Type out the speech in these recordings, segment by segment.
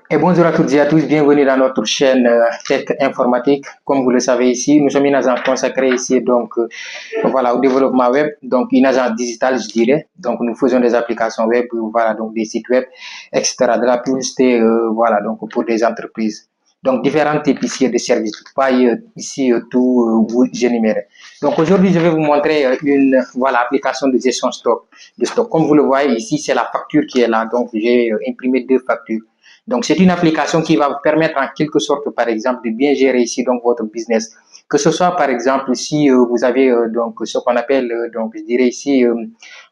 Et bonjour à toutes et à tous, bienvenue dans notre chaîne Tech Informatique. Comme vous le savez ici, nous sommes une agence consacrée ici voilà, au développement web, donc une agence digitale je dirais. Donc nous faisons des applications web, voilà, donc des sites web, etc. De la publicité, voilà, donc pour des entreprises. Donc différents types ici de services, pas ici tout vous énumérer. Donc aujourd'hui je vais vous montrer une voilà application de gestion stock. Comme vous le voyez ici, c'est la facture qui est là. Donc j'ai imprimé deux factures. Donc, c'est une application qui va vous permettre en quelque sorte, par exemple, de bien gérer ici donc votre business. Que ce soit, par exemple, si vous avez donc ce qu'on appelle, donc je dirais ici,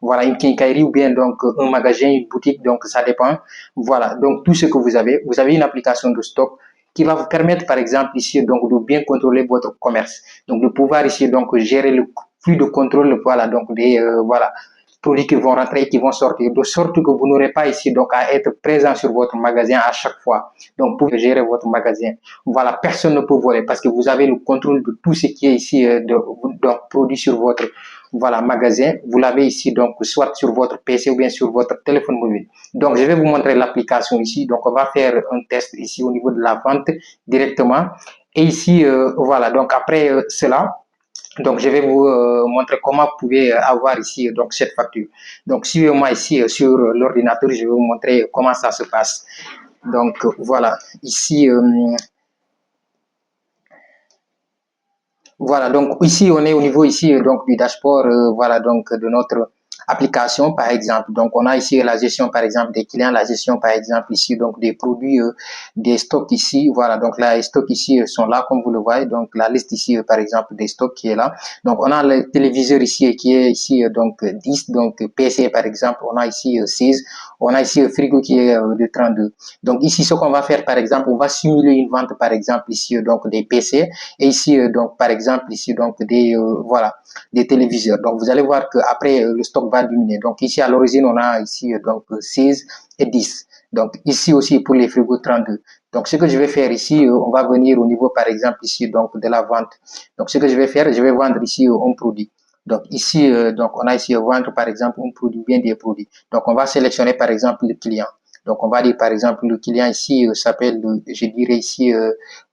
voilà, une quincaillerie ou bien donc un magasin, une boutique, donc ça dépend. Voilà, donc tout ce que vous avez une application de stock qui va vous permettre, par exemple, ici, donc de bien contrôler votre commerce. Donc, de pouvoir ici, donc gérer le flux de contrôle, voilà, donc des, voilà, produits qui vont rentrer et qui vont sortir, de sorte que vous n'aurez pas ici donc à être présent sur votre magasin à chaque fois. Donc pour gérer votre magasin, voilà, personne ne peut voler parce que vous avez le contrôle de tout ce qui est ici donc produit sur votre voilà magasin. Vous l'avez ici donc soit sur votre PC ou bien sur votre téléphone mobile. Donc je vais vous montrer l'application ici. Donc on va faire un test ici au niveau de la vente directement. Et ici voilà donc après cela donc, je vais vous montrer comment vous pouvez avoir ici donc cette facture. Donc, suivez-moi ici sur l'ordinateur, je vais vous montrer comment ça se passe. Donc, voilà, ici, voilà, donc ici, on est au niveau ici donc du dashboard, voilà, donc de notre application, par exemple. Donc, on a ici la gestion, par exemple, des clients, la gestion, par exemple, ici, donc des produits, des stocks ici. Voilà, donc là, les stocks ici sont là, comme vous le voyez. Donc, la liste ici, par exemple, des stocks qui est là. Donc, on a le téléviseur ici qui est ici, donc 10, donc PC, par exemple, on a ici 16. On a ici le frigo qui est de 32. Donc, ici, ce qu'on va faire, par exemple, on va simuler une vente, par exemple, ici, donc des PC. Et ici, donc, par exemple, ici, donc, des, voilà, des téléviseurs. Donc, vous allez voir qu'après, le stock va diminuer. Donc, ici, à l'origine, on a ici, donc, 16 et 10. Donc, ici aussi, pour les frigos 32. Donc, ce que je vais faire ici, on va venir au niveau, par exemple, ici, donc, de la vente. Donc, ce que je vais faire, je vais vendre ici un produit. Donc, ici, donc, on a ici vendre, par exemple, un produit, bien des produits. Donc, on va sélectionner, par exemple, le client. Donc, on va dire, par exemple, le client ici s'appelle, je dirais ici,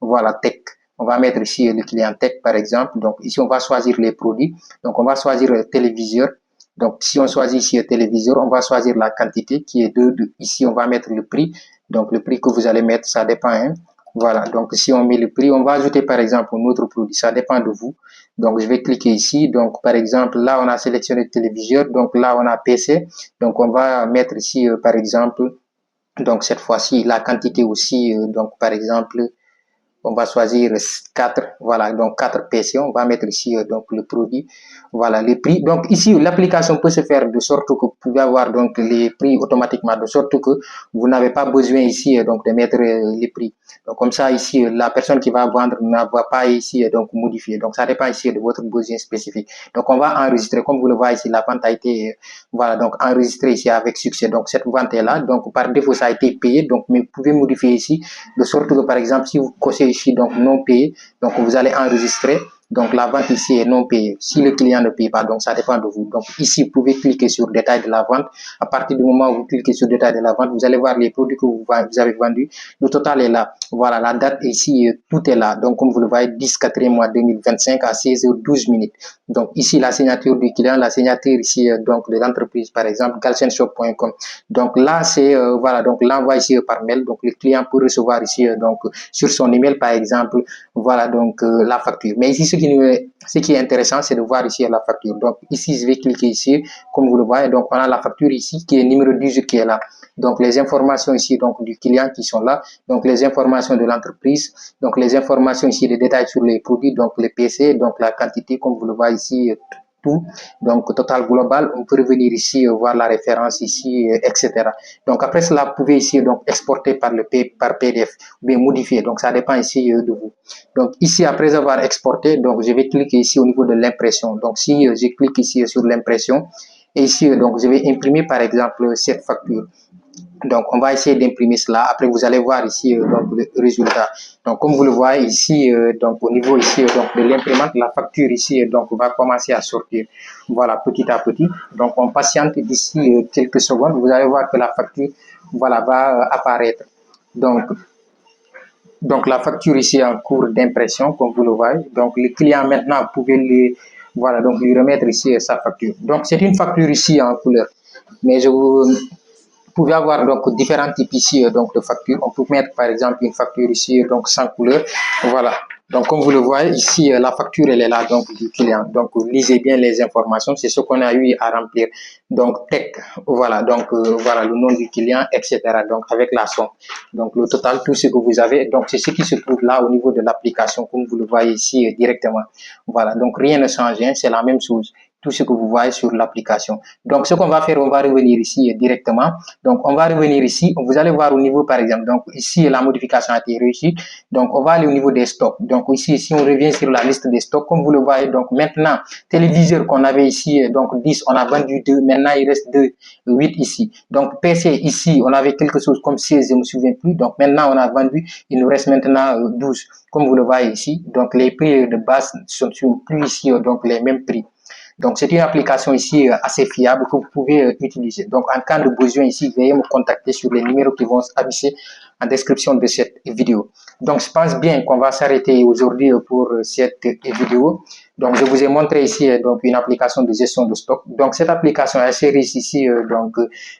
voilà, tech. On va mettre ici le client tech, par exemple. Donc, ici, on va choisir les produits. Donc, on va choisir le téléviseur. Donc, si on choisit ici le téléviseur, on va choisir la quantité qui est ici, on va mettre le prix. Donc, le prix que vous allez mettre, ça dépend. Hein. Voilà. Donc, si on met le prix, on va ajouter, par exemple, un autre produit. Ça dépend de vous. Donc, je vais cliquer ici. Donc, par exemple, là, on a sélectionné le téléviseur. Donc, là, on a PC. Donc, on va mettre ici, par exemple, donc, cette fois-ci, la quantité aussi. Donc, par exemple, on va choisir 4, voilà, donc 4 PC, on va mettre ici donc le produit, voilà, les prix. Donc ici, l'application peut se faire de sorte que vous pouvez avoir donc les prix automatiquement, de sorte que vous n'avez pas besoin ici donc de mettre les prix. Donc comme ça, ici, la personne qui va vendre ne va pas ici donc modifier. Donc ça dépend ici de votre besoin spécifique. Donc on va enregistrer, comme vous le voyez ici, la vente a été, voilà, donc enregistrée ici avec succès. Donc cette vente est là, donc par défaut, ça a été payé, donc mais vous pouvez modifier ici de sorte que, par exemple, si vous cochez ici donc non payé, donc vous allez enregistrer. Donc la vente ici est non payée. Si le client ne paye pas, donc ça dépend de vous. Donc ici, vous pouvez cliquer sur détail de la vente. À partir du moment où vous cliquez sur détail de la vente, vous allez voir les produits que vous avez vendus. Le total est là. Voilà, la date ici, tout est là. Donc comme vous le voyez, 10 4e mois 2025 à 16h12 minutes. Donc ici, la signature du client, la signature ici donc de l'entreprise, par exemple, galsenshop.com. Donc là, c'est voilà, donc l'envoi ici par mail. Donc le client peut recevoir ici donc sur son email, par exemple, voilà donc la facture. Mais ici, ce qui est intéressant, c'est de voir ici la facture. Donc ici, je vais cliquer ici, comme vous le voyez. Donc on a la facture ici qui est numéro 18 qui est là. Donc les informations ici donc du client qui sont là. Donc les informations de l'entreprise. Donc les informations ici, les détails sur les produits, donc les PC, donc la quantité, comme vous le voyez ici, tout. Donc, total global, on peut revenir ici, voir la référence ici, etc. Donc, après cela, vous pouvez ici donc exporter par PDF ou bien modifier. Donc, ça dépend ici de vous. Donc, ici, après avoir exporté, donc je vais cliquer ici au niveau de l'impression. Donc, si je clique ici sur l'impression, et ici, donc, je vais imprimer par exemple cette facture. Donc, on va essayer d'imprimer cela. Après, vous allez voir ici donc, le résultat. Donc, comme vous le voyez ici, donc au niveau ici donc de l'imprimante, la facture ici donc va commencer à sortir. Voilà, petit à petit. Donc, on patiente d'ici quelques secondes. Vous allez voir que la facture, voilà, va apparaître. Donc, donc la facture ici est en cours d'impression, comme vous le voyez. Donc le client maintenant, vous pouvez voilà, donc lui remettre ici sa facture. Donc c'est une facture ici en couleur. Mais vous pouvez avoir donc différents types ici donc de factures. On peut mettre par exemple une facture ici donc sans couleur. Voilà. Donc comme vous le voyez ici, la facture elle est là donc du client. Donc lisez bien les informations, c'est ce qu'on a eu à remplir. Donc tech, voilà, donc voilà le nom du client, etc. Donc avec la somme. Donc le total, tout ce que vous avez, donc c'est ce qui se trouve là au niveau de l'application, comme vous le voyez ici directement. Voilà, donc rien ne change, hein, c'est la même chose. Tout ce que vous voyez sur l'application. Donc, ce qu'on va faire, on va revenir ici directement. Donc, on va revenir ici. Vous allez voir au niveau, par exemple, donc ici, la modification a été réussie. Donc, on va aller au niveau des stocks. Donc, ici, si on revient sur la liste des stocks, comme vous le voyez, donc maintenant, téléviseur qu'on avait ici, donc 10, on a vendu 2. Maintenant, il reste 2, 8 ici. Donc, PC, ici, on avait quelque chose comme 16, je ne me souviens plus. Donc, maintenant, on a vendu, il nous reste maintenant 12, comme vous le voyez ici. Donc, les prix de base sont plus ici, donc les mêmes prix. Donc, c'est une application ici assez fiable que vous pouvez utiliser. Donc, en cas de besoin ici, veuillez me contacter sur les numéros qui vont s'afficher en description de cette vidéo. Donc, je pense bien qu'on va s'arrêter aujourd'hui pour cette vidéo. Donc, je vous ai montré ici donc une application de gestion de stock. Donc, cette application est assez riche ici donc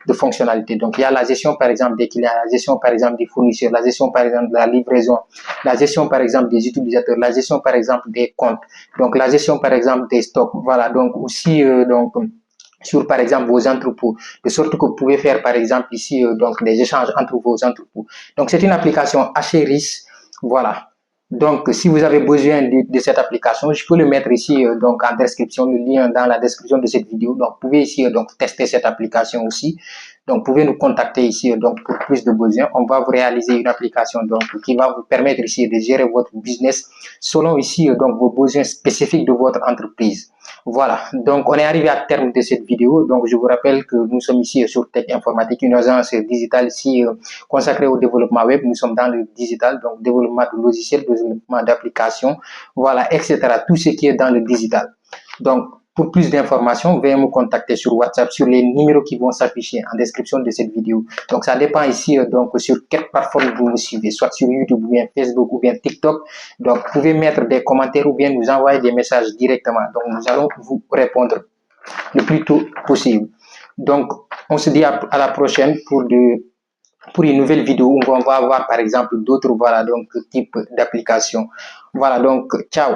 de fonctionnalités. Donc, il y a la gestion par exemple des clients, la gestion par exemple des fournisseurs, la gestion par exemple de la livraison, la gestion par exemple des utilisateurs, la gestion par exemple des comptes. Donc, la gestion par exemple des stocks. Voilà. Donc, aussi donc sur par exemple vos entrepôts, de sorte que vous pouvez faire par exemple ici donc des échanges entre vos entrepôts. Donc c'est une application assez riche, voilà. Donc si vous avez besoin de cette application, je peux le mettre ici donc en description, le lien dans la description de cette vidéo. Donc vous pouvez ici donc tester cette application aussi. Donc vous pouvez nous contacter ici donc pour plus de besoins. On va vous réaliser une application donc qui va vous permettre ici de gérer votre business selon ici donc vos besoins spécifiques de votre entreprise. Voilà, donc on est arrivé à terme de cette vidéo. Donc je vous rappelle que nous sommes ici sur Tech Informatique, une agence digitale ici consacrée au développement web. Nous sommes dans le digital, donc développement de logiciels, développement d'applications, voilà, etc. Tout ce qui est dans le digital. Donc pour plus d'informations, veuillez me contacter sur WhatsApp sur les numéros qui vont s'afficher en description de cette vidéo. Donc ça dépend ici donc sur quelle plateforme vous me suivez, soit sur YouTube ou bien Facebook ou bien TikTok. Donc vous pouvez mettre des commentaires ou bien nous envoyer des messages directement. Donc nous allons vous répondre le plus tôt possible. Donc on se dit à la prochaine pour une nouvelle vidéo où on va voir par exemple d'autres voilà donc types d'applications. Voilà donc ciao.